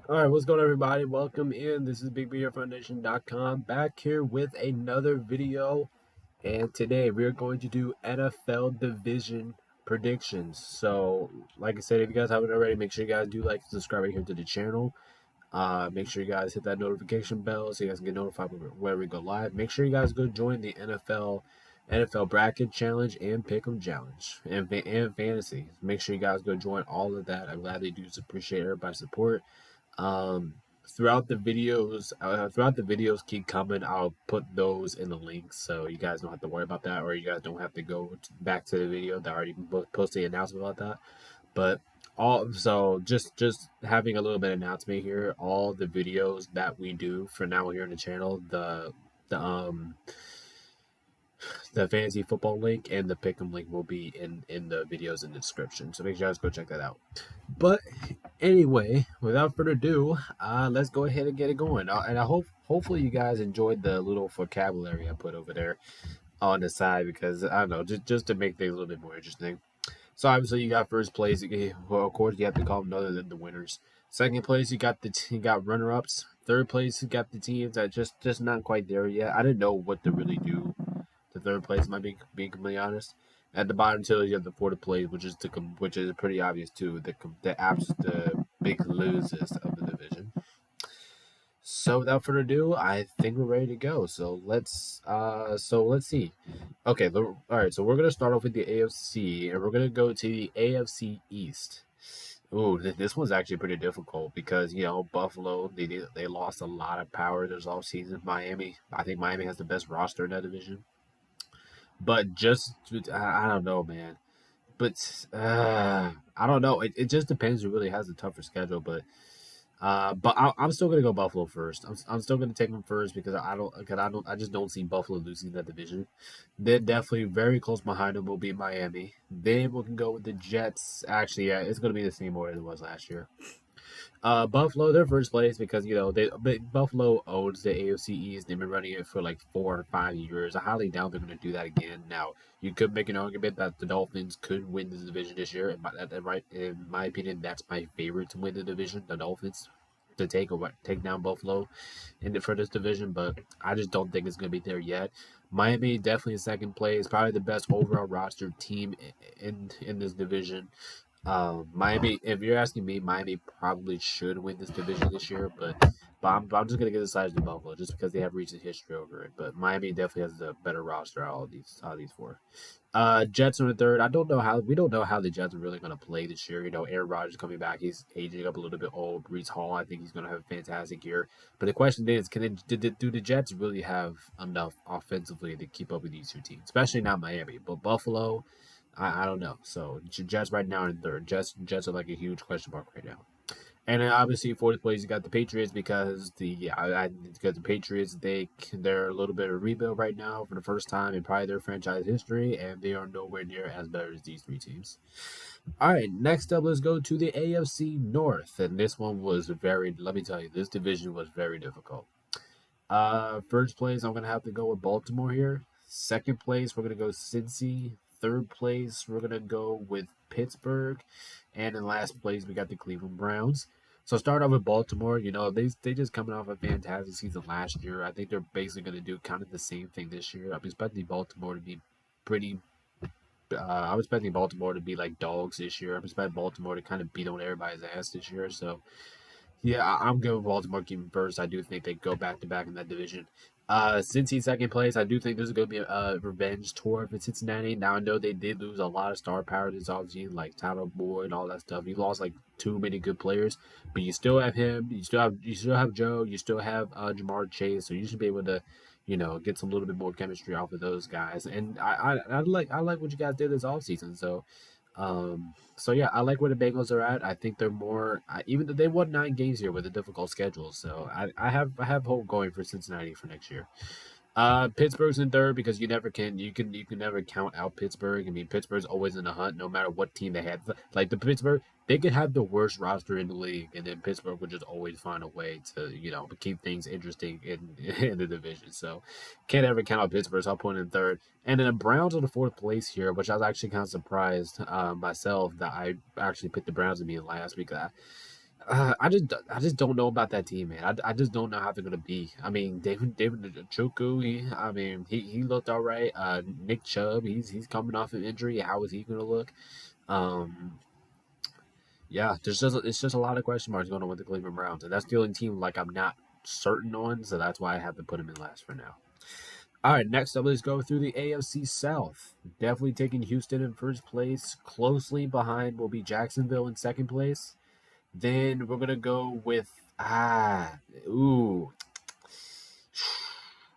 All right, what's going on, everybody? Welcome in. This is BigBeerFoundation.com back here with another video. And today we're going to do NFL division predictions. So, like I said, if you guys haven't already, make sure you guys do like and subscribe right here to the channel. Make sure you guys hit that notification bell so you guys can get notified whenever we go live. Make sure you guys go join the NFL bracket challenge and pick'em challenge and fantasy. Make sure you guys go join all of that. I gladly do appreciate everybody's support. Um, throughout the videos keep coming. I'll put those in the links so you guys don't have to worry about that, or you guys don't have to go back to the video that I already posted the announcement about that. But just having a little bit of announcement here. All the videos that we do for now here on the channel, the um the fantasy football link and the pick'em link will be in the videos in the description. So make sure you guys go check that out. But anyway, without further ado, let's go ahead and get it going. And I hopefully you guys enjoyed the little vocabulary I put over there on the side, because I don't know, just to make things a little bit more interesting. So obviously you got first place. Well, of course you have to call them other than the winners. Second place you got runner ups. Third place you got the teams that just not quite there yet. I didn't know what to really do. The third place might be being completely honest. At the bottom tier, you have the fourth place, which is pretty obvious too. The big losers of the division. So without further ado, I think we're ready to go. So let's see. Okay, all right. So we're gonna start off with the AFC, and we're gonna go to the AFC East. Ooh, this one's actually pretty difficult because Buffalo they lost a lot of power this offseason. I think Miami has the best roster in that division. But I don't know, man. But I don't know. It just depends. Who really has a tougher schedule, but I'm still gonna go Buffalo first. I'm still gonna take them first because I just don't see Buffalo losing that division. Then definitely very close behind them will be Miami. Then we can go with the Jets. Actually, yeah, it's gonna be the same order as it was last year. Buffalo, they're first place because Buffalo owns the AFC East. They've been running it for like 4 or 5 years. I highly doubt they're going to do that again. Now, you could make an argument that the Dolphins could win the division this year. In my opinion, that's my favorite to win the division. The Dolphins to take down Buffalo for this division, but I just don't think it's going to be there yet. Miami definitely in second place, probably the best overall roster team in this division. Miami, if you're asking me, Miami probably should win this division this year, but I'm just gonna give the size to Buffalo just because they have recent history over it. But Miami definitely has the better roster out of these four. Jets on the third. We don't know how the Jets are really gonna play this year. Aaron Rodgers coming back, he's aging up a little bit old. Brees Hall, I think he's gonna have a fantastic year. But the question is, do the Jets really have enough offensively to keep up with these two teams, especially not Miami, but Buffalo. I don't know. So Jets right now in third. Jets are like a huge question mark right now. And then obviously fourth place you got the Patriots because because the Patriots they're a little bit of a rebuild right now for the first time in probably their franchise history, and they are nowhere near as better as these three teams. All right, next up, let's go to the AFC North, and this one was let me tell you, this division was very difficult. First place, I'm gonna have to go with Baltimore here. Second place, we're gonna go Cincy. Third place, we're gonna go with Pittsburgh, and in last place, we got the Cleveland Browns. So start off with Baltimore. They just coming off a fantastic season last year. I think they're basically gonna do kind of the same thing this year. I'm expecting Baltimore to be pretty. I'm expecting Baltimore to be like dogs this year. I'm expecting Baltimore to kind of beat on everybody's ass this year. So yeah, I'm good with Baltimore keeping first. I do think they go back to back in that division. Cincy second place. I do think this is going to be a revenge tour for Cincinnati. Now I know they did lose a lot of star power this offseason, like Tyler Boyd and all that stuff. You lost like too many good players, but you still have him. You still have Joe. You still have Jamar Chase. So you should be able to, get some little bit more chemistry off of those guys. And I like what you guys did this offseason. So yeah, I like where the Bengals are at. I think they're more, even though they won 9 games here with a difficult schedule. So I have hope going for Cincinnati for next year. Pittsburgh's in third because you can never count out Pittsburgh. I mean, Pittsburgh's always in the hunt, no matter what team they have. Like the Pittsburgh, they could have the worst roster in the league, and then Pittsburgh would just always find a way to keep things interesting in the division. So can't ever count out Pittsburgh. So I'll put it in third, and then the Browns are the fourth place here, which I was actually kind of surprised myself that I actually picked the Browns to be in last week. I just don't know about that team, man. I just don't know how they're gonna be. I mean, David Njoku, he looked all right. Nick Chubb, he's coming off an injury. How is he gonna look? Um, yeah, it's just a lot of question marks going on with the Cleveland Browns, and that's the only team like I'm not certain on, so that's why I have to put him in last for now. All right, next up, let's go through the AFC South. Definitely taking Houston in first place. Closely behind will be Jacksonville in second place. Then we're gonna go with ooh.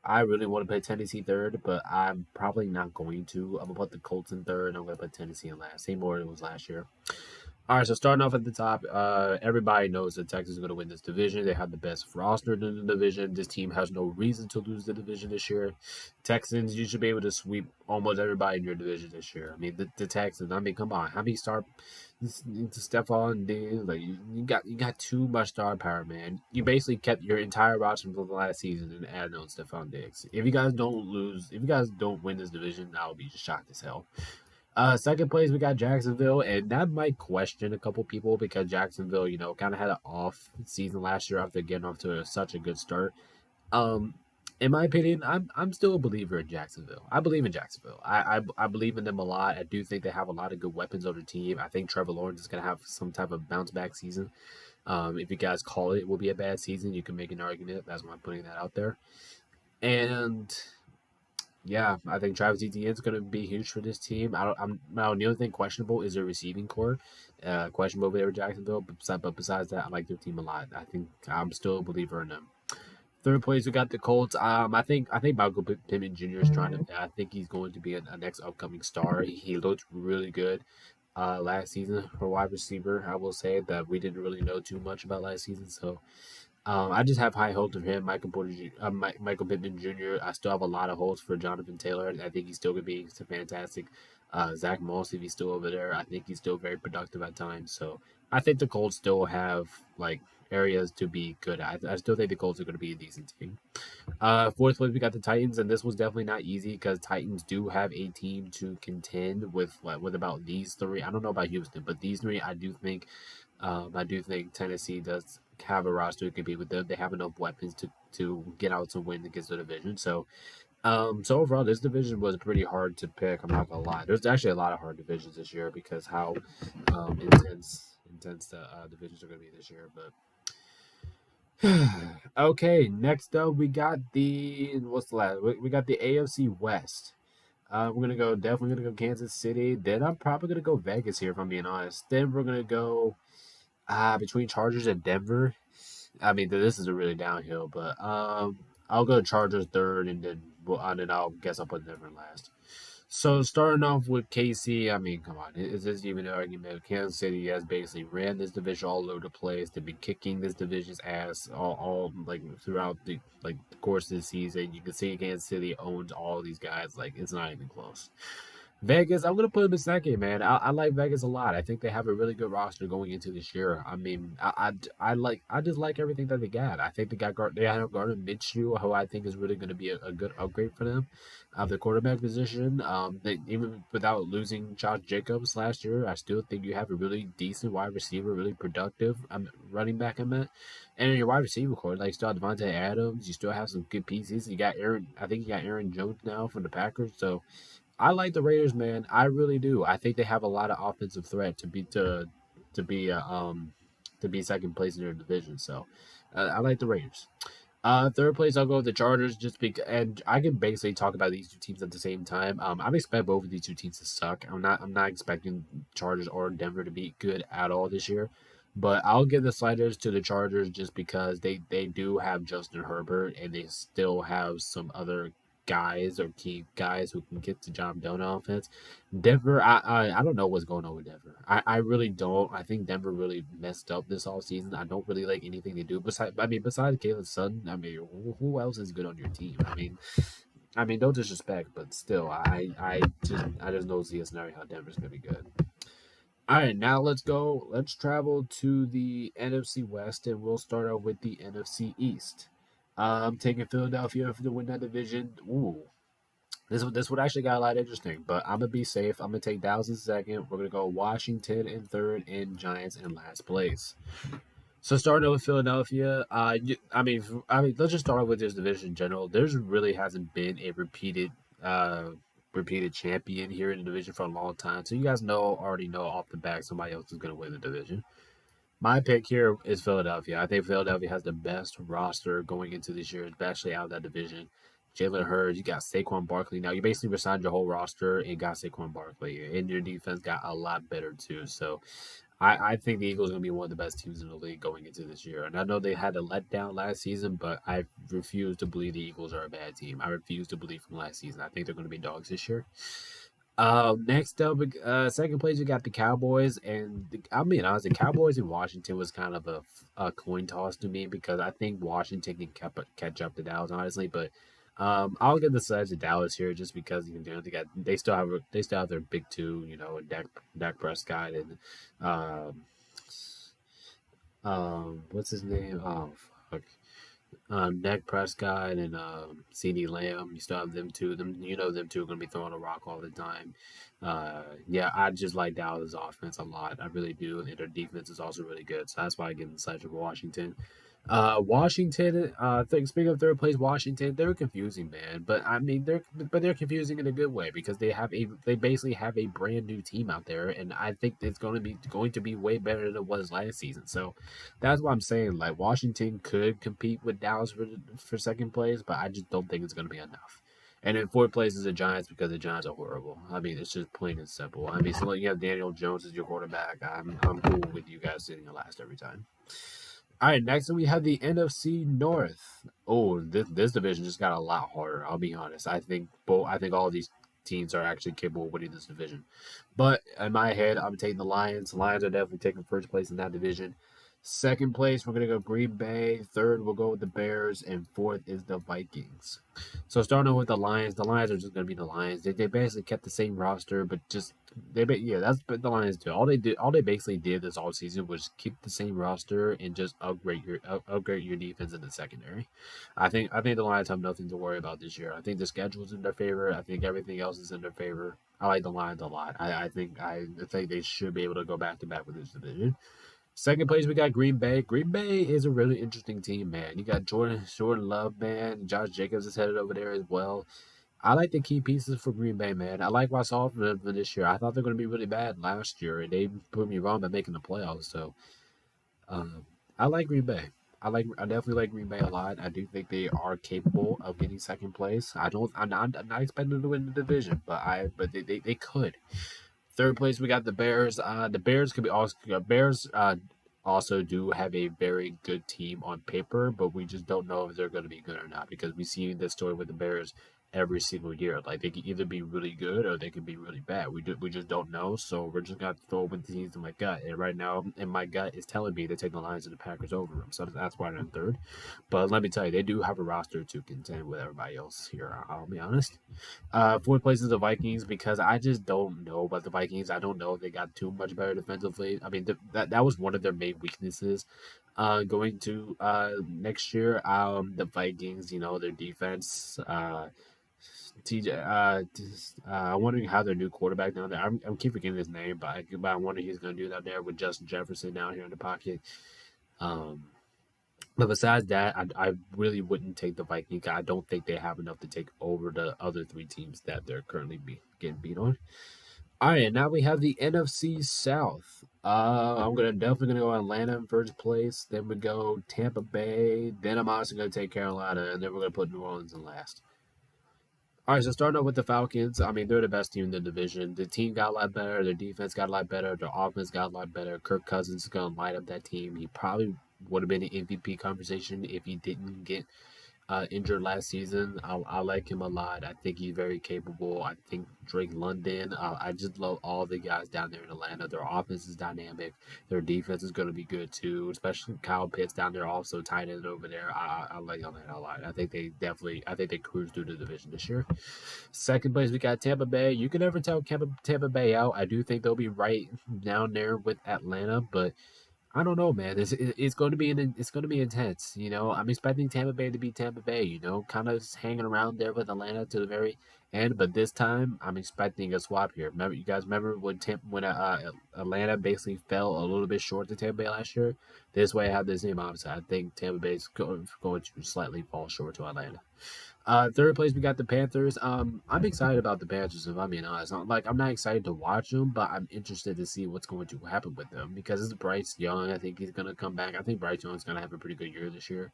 I really want to put Tennessee third, but I'm probably not going to. I'm gonna put the Colts in third, and I'm gonna put Tennessee in last. Same order it was last year. All right, so starting off at the top, everybody knows that Texas is going to win this division. They have the best roster in the division. This team has no reason to lose the division this year. Texans, you should be able to sweep almost everybody in your division this year. I mean, the Texans. I mean, come on, how many star Stephon Diggs? Like you got too much star power, man. You basically kept your entire roster from the last season and added on Stephon Diggs. If you guys don't win this division, I'll be just shocked as hell. Second place, we got Jacksonville, and that might question a couple people because Jacksonville, kind of had an off season last year after getting off to such a good start. Um, in my opinion, I'm still a believer in Jacksonville. I believe in Jacksonville. I believe in them a lot. I do think they have a lot of good weapons on their team. I think Trevor Lawrence is going to have some type of bounce back season. If you guys call it will be a bad season, you can make an argument. That's why I'm putting that out there. And yeah, I think Travis Etienne is going to be huge for this team. The only thing questionable is their receiving core. Questionable over there with Jacksonville, but besides that, I like their team a lot. I think I'm still a believer in them. Third place, we got the Colts. I think Michael Pittman Jr. is trying to. I think he's going to be a next upcoming star. He looked really good last season for wide receiver. I will say that we didn't really know too much about last season, so I just have high hopes of him. Michael Pittman Jr. I still have a lot of hopes for Jonathan Taylor. I think he's still going to be fantastic. Zach Moss, if he's still over there, I think he's still very productive at times. So I think the Colts still have like areas to be good at. I still think the Colts are going to be a decent team. Fourth place, we got the Titans, and this was definitely not easy because Titans do have a team to contend with about these three. I don't know about Houston, but these three, I do think Tennessee does have a roster to compete with them. They have enough weapons to get out to win against the division. So overall, this division was pretty hard to pick. I'm not gonna lie. There's actually a lot of hard divisions this year because how intense the divisions are gonna be this year. But okay, next up we got what's the last? We got the AFC West. We're definitely gonna go Kansas City. Then I'm probably gonna go Vegas here if I'm being honest. Then we're gonna go between Chargers and Denver. I mean, this is a really downhill, but I'll go Chargers third, and then I'll guess I'll put Denver last. So starting off with KC, I mean, come on, is this even an argument? Kansas City has basically ran this division all over the place. They've been kicking this division's ass all like throughout the course of the season. You can see Kansas City owns all these guys. Like it's not even close. Vegas, I'm gonna put them in second, man. I like Vegas a lot. I think they have a really good roster going into this year. I mean, I just like everything that they got. I think they have Gardner Minshew, who I think is really going to be a good upgrade for them. The quarterback position, they even without losing Josh Jacobs last year, I still think you have a really decent wide receiver, really productive running back. I meant, and in your wide receiver core, like still have Devontae Adams, you still have some good pieces. You got Aaron. I think you got Aaron Jones now from the Packers, so. I like the Raiders, man. I really do. I think they have a lot of offensive threat to be to be second place in their division. So I like the Raiders. Third place, I'll go with the Chargers, just because, and I can basically talk about these two teams at the same time. I'm expect both of these two teams to suck. I'm not expecting Chargers or Denver to be good at all this year. But I'll give the sliders to the Chargers just because they do have Justin Herbert and they still have some other guys or key guys who can get the job done on offense. Denver, I don't know what's going on with Denver. I really don't. I think Denver really messed up this all season. I don't really like anything they do. Besides Caleb Sutton, I mean, who else is good on your team? I mean, no disrespect, but still, I just don't see a scenario how Denver's gonna be good. All right, now let's go. Let's travel to the NFC West, and we'll start out with the NFC East. I'm taking Philadelphia to win that division. Ooh, this would actually got a lot interesting, but I'm gonna be safe. I'm gonna take Dallas in second. We're gonna go Washington in third, and Giants in last place. So starting with Philadelphia, let's just start with this division in general. There's really hasn't been a uh, repeated champion here in the division for a long time. So you guys already know off the back somebody else is going to win the division. My pick here is Philadelphia. I think Philadelphia has the best roster going into this year, especially out of that division. Jalen Hurts, you got Saquon Barkley. Now you basically resigned your whole roster and got Saquon Barkley, and your defense got a lot better too. So I think the Eagles are going to be one of the best teams in the league going into this year. And I know they had a letdown last season, but I refuse to believe the Eagles are a bad team. I refuse to believe from last season. I think they're going to be dogs this year. Next up, second place, we got the Cowboys. And I'll be honest, the Cowboys in Washington was kind of a coin toss to me because I think Washington can catch up to Dallas, honestly. But I'll give the sides to Dallas here just because they still have their big two, Dak Prescott and um what's his name? Oh fuck. Dak Prescott and CD Lamb. You still have them two. Them two are gonna be throwing a rock all the time. Yeah, I just like Dallas' offense a lot. I really do. And their defense is also really good. So that's why I give them the side of Washington. Washington. Speaking of third place, Washington, they're confusing, man. But I mean, they're confusing in a good way because they basically have a brand new team out there, and I think it's going to be way better than it was last season. So that's what I'm saying. Like Washington could compete with Dallas for second place, but I just don't think it's going to be enough. And in fourth place is the Giants because the Giants are horrible. I mean, it's just plain and simple. I mean, so you have Daniel Jones as your quarterback. I'm cool with you guys sitting last every time. All right, next we have the NFC North. Oh, this division just got a lot harder. I'll be honest. I think all of these teams are actually capable of winning this division. But in my head, I'm taking the Lions. The Lions are definitely taking first place in that division. Second place, we're gonna go Green Bay. Third, we'll go with the Bears, and fourth is the Vikings. So starting with the Lions are just gonna be the Lions. They basically kept the same roster, but just that's what the Lions do. All they basically did this all season was keep the same roster and just upgrade your defense in the secondary. I think the Lions have nothing to worry about this year. I think the schedule is in their favor. I think everything else is in their favor. I like the Lions a lot. I think they should be able to go back to back with this division. Second place, we got Green Bay. Green Bay is a really interesting team, man. You got Jordan Love, man. Josh Jacobs is headed over there as well. I like the key pieces for Green Bay, man. I like what I saw from them for this year. I thought they're going to be really bad last year, and they proved me wrong by making the playoffs. So, um, I like Green Bay. I definitely like Green Bay a lot. I do think they are capable of getting second place. I'm not expecting them to win the division, but they could. Third place, we got the Bears. The Bears could be also Bears. Also do have a very good team on paper, but we just don't know if they're going to be good or not because we see this story with the Bears every single year. Like they can either be really good or they can be really bad. We just don't know. So we're just gonna throw with the teams in my gut. And right now, in my gut is telling me to take the Lions and the Packers over them. So that's why they're in third. But let me tell you, they do have a roster to contend with everybody else here. I'll be honest. Fourth place is the Vikings because I just don't know about the Vikings. I don't know if they got too much better defensively. I mean, that was one of their main weaknesses going to next year. The Vikings, their defense. TJ, I'm wondering how their new quarterback down there. I'm keep forgetting his name, but I wonder he's going to do that there with Justin Jefferson down here in the pocket. Um, but besides that, I really wouldn't take the Vikings. I don't think they have enough to take over the other three teams that they're currently getting beat on. All right, now we have the NFC South. I'm definitely gonna go Atlanta in first place. Then we go Tampa Bay. Then I'm also gonna take Carolina, and then we're gonna put New Orleans in last. All right, so starting off with the Falcons, I mean, they're the best team in the division. The team got a lot better. Their defense got a lot better. Their offense got a lot better. Kirk Cousins is going to light up that team. He probably would have been an MVP conversation if he didn't get injured last season. I like him a lot. I think he's very capable. I think Drake London. I just love all the guys down there in Atlanta. Their offense is dynamic. Their defense is going to be good too. Especially Kyle Pitts down there, also tight end over there. I like Atlanta a lot. I think they cruise through the division this year. Second place, we got Tampa Bay. You can never tell Tampa Bay out. I do think they'll be right down there with Atlanta, but I don't know, man. It's going to be intense. I'm expecting Tampa Bay to be Tampa Bay. Kind of hanging around there with Atlanta to the very But this time I'm expecting a swap here. Remember, you guys remember when Atlanta basically fell a little bit short to Tampa Bay last year? This way I have the same opposite. I think Tampa Bay is going to slightly fall short to Atlanta. Third place we got the Panthers. I'm excited about the Panthers if I'm being honest. I'm not excited to watch them, but I'm interested to see what's going to happen with them because it's Bryce Young. I think he's gonna come back. I think Bryce Young's gonna have a pretty good year this year.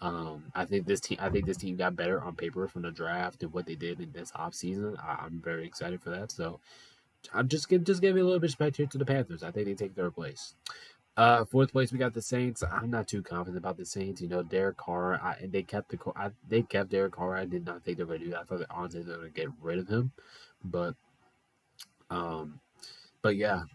I think this team got better on paper from the draft and what they did in this offseason. I'm very excited for that. So I'm just give me a little bit of respect here to the Panthers. I think they take third place. Fourth place we got the Saints. I'm not too confident about the Saints. You know, Derek Carr. They kept Derek Carr. I did not think they were gonna do that. I thought that honestly they were gonna get rid of him, but um, but yeah,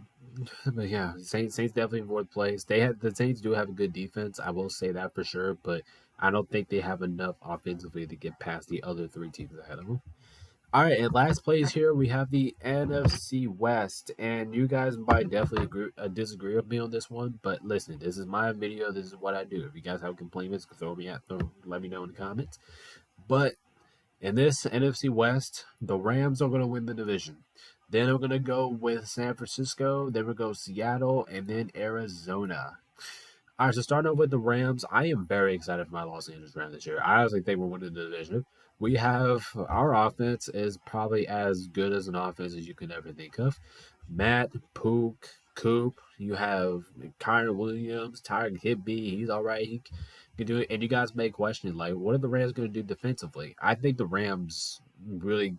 but yeah, Saints definitely in fourth place. The Saints do have a good defense. I will say that for sure, but I don't think they have enough offensively to get past the other three teams ahead of them. All right, and last place here we have the NFC West, and you guys might definitely disagree with me on this one. But listen, this is my video. This is what I do. If you guys have complaints, let me know in the comments. But in this NFC West, the Rams are going to win the division. Then I'm going to go with San Francisco. Then we'll go Seattle, and then Arizona. All right, so starting off with the Rams, I am very excited for my Los Angeles Rams this year. I honestly think we're winning the division. We have our offense is probably as good as an offense as you could ever think of. Matt, Pook, Coop. You have Kyron Williams, Tyron Higby. He's all right. He can do it. And you guys may question, like, what are the Rams going to do defensively? I think the Rams really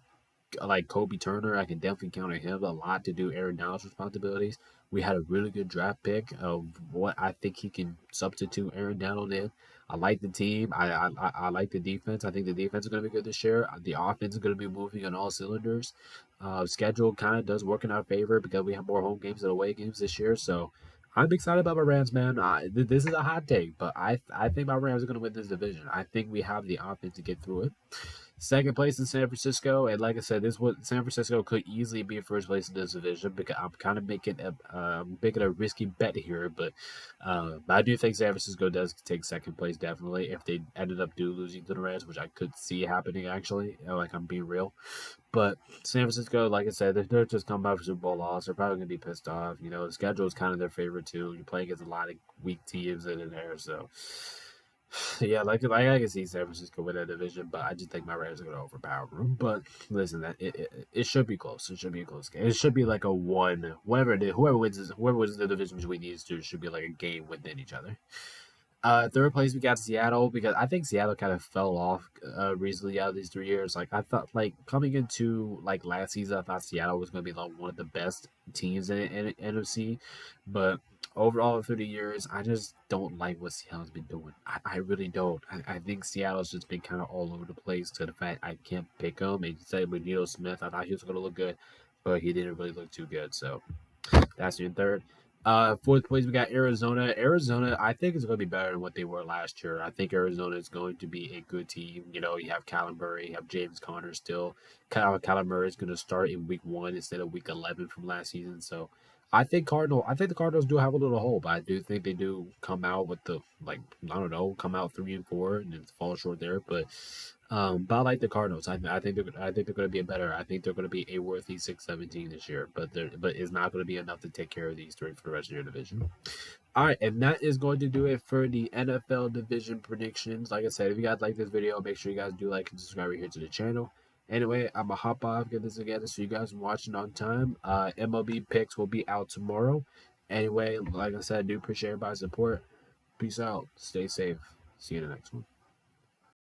like Kobe Turner. I can definitely count on him a lot to do Aaron Donald's responsibilities. We had a really good draft pick of what I think he can substitute Aaron Donald in. I like the team. I like the defense. I think the defense is going to be good this year. The offense is going to be moving on all cylinders. Schedule kind of does work in our favor because we have more home games than away games this year. So I'm excited about my Rams, man. This is a hot take, but I think my Rams are going to win this division. I think we have the offense to get through it. Second place in San Francisco, and like I said, San Francisco could easily be first place in this division because I'm kind of making a risky bet here, but I do think San Francisco does take second place definitely if they ended up losing to the Rams, which I could see happening actually. Like I'm being real, but San Francisco, like I said, they're just coming back for Super Bowl loss. They're probably gonna be pissed off. You know, the schedule is kind of their favorite too. You're playing against a lot of weak teams in there, so. Yeah, I can see San Francisco win that division, but I just think my Rams are going to overpower them. But listen, it should be close. It should be a close game. It should be like a one, whatever it is. Whoever wins the division between these two should be like a game within each other. Third place we got Seattle because I think Seattle kind of fell off recently out of these 3 years. Like I thought, like coming into like last season, I thought Seattle was going to be like one of the best teams in NFC, but overall through the years, I just don't like what Seattle's been doing. I really don't. I think Seattle's just been kind of all over the place to the fact I can't pick them. And you said with Neil Smith, I thought he was going to look good, but he didn't really look too good. So that's your third. Fourth place, we got Arizona. Arizona, I think is going to be better than what they were last year. I think Arizona is going to be a good team. You know, you have Kyler Murray, you have James Conner still. Kyler Murray is going to start in week 1 instead of week 11 from last season. So I think the Cardinals do have a little hope. I do think they do come out with come out 3-4 and then fall short there. But I like the Cardinals. I think they're going to be better. I think they're going to be a worthy 6-17 this year. But it's not going to be enough to take care of these three for the rest of your division. All right, and that is going to do it for the NFL division predictions. Like I said, if you guys like this video, make sure you guys do like and subscribe right here to the channel. Anyway, I'm going to hop off, get this together so you guys are watching on time. MLB picks will be out tomorrow. Anyway, like I said, I do appreciate everybody's support. Peace out. Stay safe. See you in the next one.